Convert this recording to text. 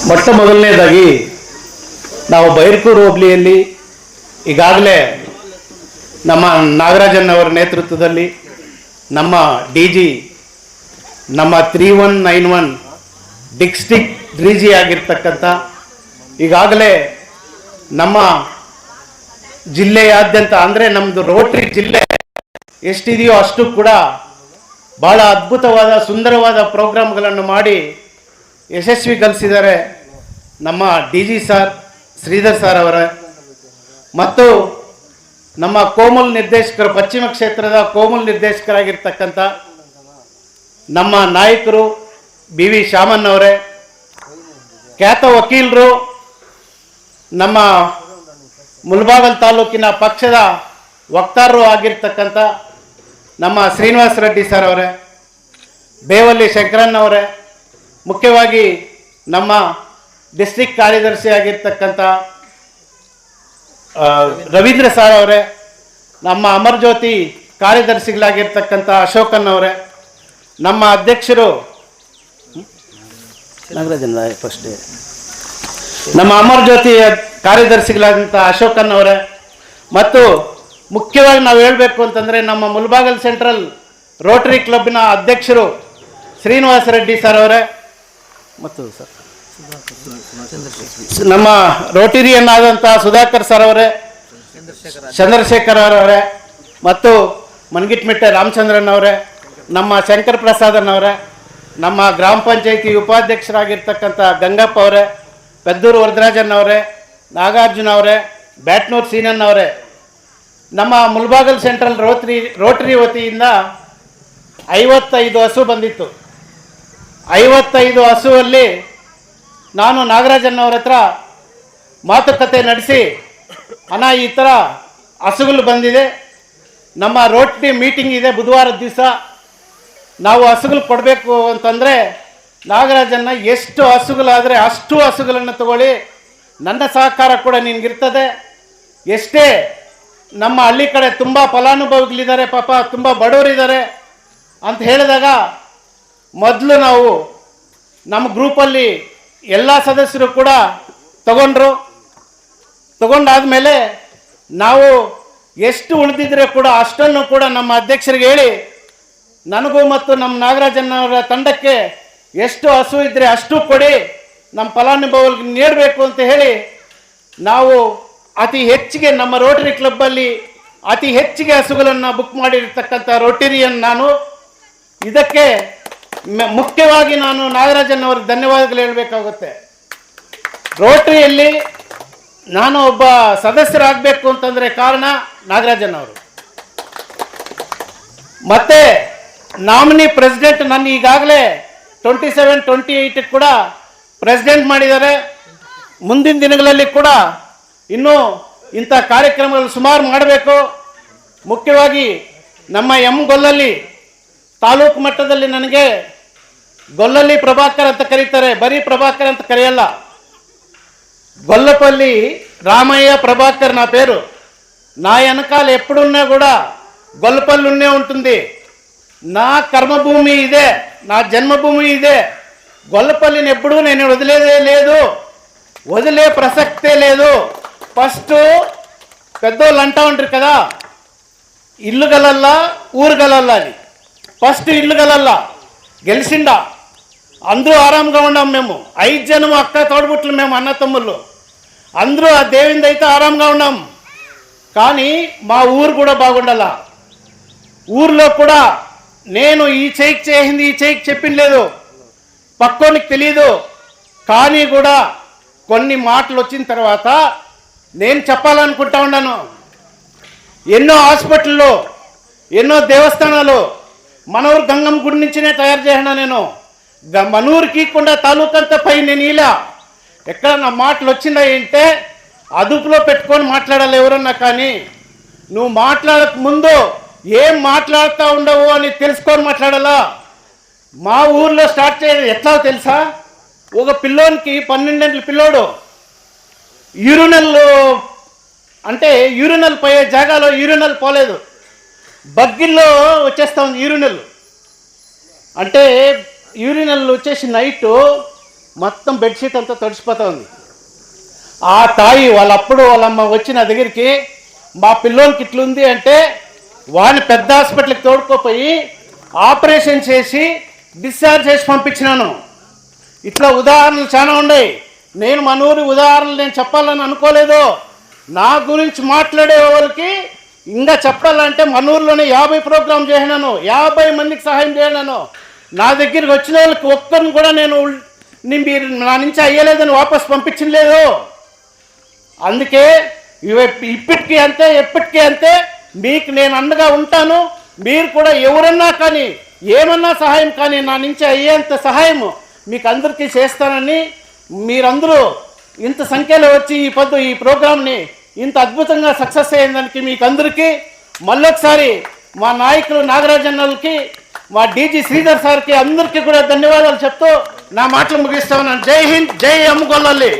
ಮೊಟ್ಟ ಮೊದಲನೇದಾಗಿ ನಾವು ಬೈರ್ಕೂರು ಹೋಬಳಿಯಲ್ಲಿ ಈಗಾಗಲೇ ನಮ್ಮ ನಾಗರಾಜನ್ ಅವರ ನೇತೃತ್ವದಲ್ಲಿ ನಮ್ಮ ಡಿ ಜಿ ನಮ್ಮ 3191 ಡಿಸ್ಟ್ರಿಕ್ಟ್ ಡಿ.ಜಿ ಆಗಿರ್ತಕ್ಕಂಥ ಈಗಾಗಲೇ ನಮ್ಮ ಜಿಲ್ಲೆಯಾದ್ಯಂತ ಅಂದರೆ ನಮ್ಮದು ರೋಟರಿ ಜಿಲ್ಲೆ ಎಷ್ಟಿದೆಯೋ ಅಷ್ಟು ಕೂಡ ಭಾಳ ಅದ್ಭುತವಾದ ಸುಂದರವಾದ ಪ್ರೋಗ್ರಾಮ್ಗಳನ್ನು ಮಾಡಿ ಯಶಸ್ವಿಗೊಳಿಸಿದ್ದಾರೆ ನಮ್ಮ D G sir Sridhar sir ಅವರ ಮತ್ತು ನಮ್ಮ ಕೋಮಲ್ ನಿರ್ದೇಶಕರು ಪಶ್ಚಿಮ ಕ್ಷೇತ್ರದ ಕೋಮಲ್ ನಿರ್ದೇಶಕರಾಗಿರ್ತಕ್ಕಂಥ ನಮ್ಮ ನಾಯಕರು ಬಿ ವಿ ಶಾಮನ್ ಅವರೇ, ಖ್ಯಾತ ವಕೀಲರು, ನಮ್ಮ ಮುಳಬಾಗಿಲು ತಾಲೂಕಿನ ಪಕ್ಷದ ವಕ್ತಾರರು ಆಗಿರ್ತಕ್ಕಂಥ ನಮ್ಮ ಶ್ರೀನಿವಾಸ ರೆಡ್ಡಿ ಸರ್ ಅವರೇ, ಬೇವಲ್ಲಿ ಶಂಕರಣ್ಣವರೇ, ಮುಖ್ಯವಾಗಿ ನಮ್ಮ ಡಿಸ್ಟ್ರಿಕ್ಟ್ ಕಾರ್ಯದರ್ಶಿ ಆಗಿರ್ತಕ್ಕಂಥ ರವೀಂದ್ರ ಸರ್ ಅವರೇ, ನಮ್ಮ ಅಮರ್ ಜ್ಯೋತಿ ಕಾರ್ಯದರ್ಶಿಗಳಾಗಿರ್ತಕ್ಕಂಥ ಅಶೋಕನ್ ಅವರೇ, ನಮ್ಮ ಅಧ್ಯಕ್ಷರು ನಾಗರಾಜನ್ ಫಸ್ಟ್ ನಮ್ಮ ಅಮರ್ ಜ್ಯೋತಿ ಕಾರ್ಯದರ್ಶಿಗಳಾದಂಥ ಅಶೋಕನ್ ಅವರೇ, ಮತ್ತು ಮುಖ್ಯವಾಗಿ ನಾವು ಹೇಳಬೇಕು ಅಂತಂದರೆ ನಮ್ಮ ಮುಳಬಾಗಿಲು ಸೆಂಟ್ರಲ್ ರೋಟರಿ ಕ್ಲಬ್ನ ಅಧ್ಯಕ್ಷರು ಶ್ರೀನಿವಾಸ ರೆಡ್ಡಿ ಸರ್ ಅವರೇ, ಮತ್ತು ಸರ್ ನಮ್ಮ ರೋಟರಿಯನ್ ಆದಂಥ ಸುಧಾಕರ್ ಸರ್ ಅವರೇ, ಚಂದ್ರಶೇಖರ್ ಅವರೇ, ಮತ್ತು ಮನ್ಗಿಟ್ಮಿಟ್ಟೆ ರಾಮಚಂದ್ರನ್ ಅವರೇ, ನಮ್ಮ ಶಂಕರ್ ಪ್ರಸಾದನ್ ಅವರೇ, ನಮ್ಮ ಗ್ರಾಮ ಪಂಚಾಯಿತಿ ಉಪಾಧ್ಯಕ್ಷರಾಗಿರ್ತಕ್ಕಂಥ ಗಂಗಪ್ಪ ಅವರೇ, ಪೆದ್ದೂರು ವರದರಾಜನ್ ಅವರೇ, ನಾಗಾರ್ಜುನ ಅವರೇ, ಬ್ಯಾಟ್ನೂರು ಸೀನನ್ ಅವರೇ, ನಮ್ಮ ಮುಳಬಾಗಿಲು ಸೆಂಟ್ರಲ್ ರೋಟರಿ ವತಿಯಿಂದ 55 ಹಸು ಬಂದಿತ್ತು. 55 ಹಸುವಲ್ಲಿ ನಾನು ನಾಗರಾಜನ್ ಅವರ ಹತ್ರ ಮಾತುಕತೆ ನಡೆಸಿ, ಅಣ್ಣ ಈ ಥರ ಹಸುಗಳು ಬಂದಿದೆ, ನಮ್ಮ ರೋಟರಿ ಮೀಟಿಂಗ್ ಇದೆ ಬುಧವಾರದ ದಿವಸ, ನಾವು ಹಸುಗಳು ಕೊಡಬೇಕು ಅಂತಂದರೆ ನಾಗರಾಜನ್ನ ಎಷ್ಟು ಹಸುಗಳಾದರೆ ಅಷ್ಟು ಹಸುಗಳನ್ನು ತಗೊಳ್ಳಿ, ನನ್ನ ಸಹಕಾರ ಕೂಡ ನಿನಗಿರ್ತದೆ, ಎಷ್ಟೇ ನಮ್ಮ ಹಳ್ಳಿ ಕಡೆ ತುಂಬ ಫಲಾನುಭವಿಗಳಿದ್ದಾರೆ, ಪಾಪ ತುಂಬ ಬಡವರಿದ್ದಾರೆ ಅಂತ ಹೇಳಿದಾಗ ಮೊದಲು ನಾವು ನಮ್ಮ ಗ್ರೂಪಲ್ಲಿ ಎಲ್ಲ ಸದಸ್ಯರು ಕೂಡ ತಗೊಂಡಾದ್ಮೇಲೆ ನಾವು ಎಷ್ಟು ಉಳಿದಿದ್ರೆ ಕೂಡ ಅಷ್ಟನ್ನು ಕೂಡ ನಮ್ಮ ಅಧ್ಯಕ್ಷರಿಗೆ ಹೇಳಿ, ನನಗೂ ಮತ್ತು ನಮ್ಮ ನಾಗರಾಜನ್ನವರ ತಂಡಕ್ಕೆ ಎಷ್ಟು ಹಸು ಇದ್ದರೆ ಅಷ್ಟು ಕೊಡಿ, ನಮ್ಮ ಫಲಾನುಭವಿಗಳಿಗೆ ನೀಡಬೇಕು ಅಂತ ಹೇಳಿ ನಾವು ಅತಿ ಹೆಚ್ಚಿಗೆ ನಮ್ಮ ರೋಟರಿ ಕ್ಲಬ್ಬಲ್ಲಿ ಅತಿ ಹೆಚ್ಚಿಗೆ ಹಸುಗಳನ್ನು ಬುಕ್ ಮಾಡಿರ್ತಕ್ಕಂಥ ರೋಟರಿಯನ್ ನಾನು. ಇದಕ್ಕೆ ಮುಖ್ಯವಾಗಿ ನಾನು ನಾಗರಾಜನ್ ಅವ್ರಿಗೆ ಧನ್ಯವಾದಗಳು ಹೇಳಬೇಕಾಗುತ್ತೆ. ರೋಟರಿಯಲ್ಲಿ ನಾನು ಒಬ್ಬ ಸದಸ್ಯರಾಗಬೇಕು ಅಂತಂದರೆ ಕಾರಣ ನಾಗರಾಜನ್ ಅವರು. ಮತ್ತು ನಾಮಿನಿ ಪ್ರೆಸಿಡೆಂಟ್ ನನ್ನ ಈಗಾಗಲೇ 27, 28 ಕೂಡ ಪ್ರೆಸಿಡೆಂಟ್ ಮಾಡಿದ್ದಾರೆ. ಮುಂದಿನ ದಿನಗಳಲ್ಲಿ ಕೂಡ ಇನ್ನೂ ಇಂಥ ಕಾರ್ಯಕ್ರಮಗಳು ಸುಮಾರು ಮಾಡಬೇಕು. ಮುಖ್ಯವಾಗಿ ನಮ್ಮ ಗೊಲ್ಲಲ್ಲಿ ತಾಲೂಕು ಮಟ್ಟದಲ್ಲಿ ನನಗೆ ಗೊಲ್ಲಲ್ಲಿ ಪ್ರಭಾಕರ್ ಅಂತ ಕರೀತಾರೆ, ಬರೀ ಪ್ರಭಾಕರ್ ಅಂತ ಕರೆಯಲ್ಲ, గొల్లపల్లి రామయ్య ప్రభాకర్ నా పేరు. నా వెనకాల ఎప్పుడున్నా కూడా గొల్లపల్లి ఉన్నే ఉంటుంది. నా కర్మభూమి ఇదే, నా జన్మభూమి ఇదే. గొల్లపల్లిని ఎప్పుడూ నేను వదిలేదే లేదు, వదిలే ప్రసక్తే లేదు. ఫస్ట్ పెద్దోళ్ళు అంటూ ఉంటారు కదా, ఇల్లు గలల్లా ఊరు గలల్లా అని. ఫస్ట్ ఇల్లు గలల్లా గెలిచిండా, అందరూ ఆరాంగా ఉన్నాం. మేము 5 జనం అక్క తోడుబుట్లు, మేము అన్న తమ్ముళ్ళు అందరూ ఆ దేవుని అయితే ఆరాంగా ఉన్నాం. కానీ మా ఊరు కూడా బాగుండాల. ఊర్లో కూడా నేను ఈ చేయికి చేసింది ఈ చేయికి చెప్పింది పక్కోనికి తెలియదు. కానీ కూడా కొన్ని మాటలు వచ్చిన తర్వాత నేను చెప్పాలనుకుంటా ఉన్నాను. ఎన్నో హాస్పిటల్లో, ఎన్నో దేవస్థానాలు మన ఊరు గంగమ్మ గుడి నుంచినే తయారు చేసినా. నేను మన ఊరికి ఇవ్వకుండా తాలూకంతా పై నేను ఇలా ఎక్కడ నా మాటలు వచ్చినాయంటే అదుపులో పెట్టుకొని మాట్లాడాలి ఎవరన్నా. కానీ నువ్వు మాట్లాడక ముందు ఏం మాట్లాడుతూ ఉండవు అని తెలుసుకొని మాట్లాడాలా. మా ఊర్లో స్టార్ట్ చేయడం ఎట్లా తెలుసా, ఒక పిల్లోనికి 12 ఏళ్ళ పిల్లోడు యూరినల్ అంటే యూరినల్ పోయే జాగాలో యూరినల్ పోలేదు, బగ్గిల్లో వచ్చేస్తా ఉంది యూరినల్. అంటే యూరినల్ వచ్చేసి నైట్ మొత్తం బెడ్షీట్ అంతా తడిసిపోతుంది. ఆ తాయి వాళ్ళప్పుడు వాళ్ళమ్మ వచ్చి నా దగ్గరికి మా పిల్లోనికి ఇట్లుంది అంటే వాడిని పెద్ద హాస్పిటల్కి తోడుకోపోయి ఆపరేషన్ చేసి డిశ్చార్జ్ చేసి పంపించినాను. ఇట్లా ఉదాహరణలు చాలా ఉన్నాయి. నేను మన ఊరి ఉదాహరణలు నేను చెప్పాలని అనుకోలేదు. నా గురించి మాట్లాడే వాళ్ళకి ఇంకా చెప్పాలంటే మన ఊరిలోనే 50 ప్రోగ్రాం చేసినాను, 50 మందికి సహాయం చేయనాను. నా దగ్గరికి వచ్చిన వాళ్ళకి ఒక్కరిని కూడా నేను మీరు నా నుంచి అయ్యలేదని వాపస్ పంపించలేదు. అందుకే ఇప్పటికీ అంతే, ఎప్పటికీ అంతే మీకు నేను అండగా ఉంటాను. మీరు కూడా ఎవరన్నా కానీ ఏమన్నా సహాయం కానీ నా నుంచి అయ్యేంత సహాయం మీకు అందరికీ చేస్తానని, మీరందరూ ఇంత సంఖ్యలో వచ్చి ఈ ప్రోగ్రామ్ని ఇంత అద్భుతంగా సక్సెస్ అయ్యేదానికి మీకు అందరికీ మళ్ళొకసారి మా నాయకులు నాగరాజన్నలకి, మా డీజీ శ్రీధర్ సార్కి అందరికీ కూడా ధన్యవాదాలు చెప్తూ నా మాటలు ముగిస్తాను. జై హింద్, జై అమ్మ గొల్లల్లి.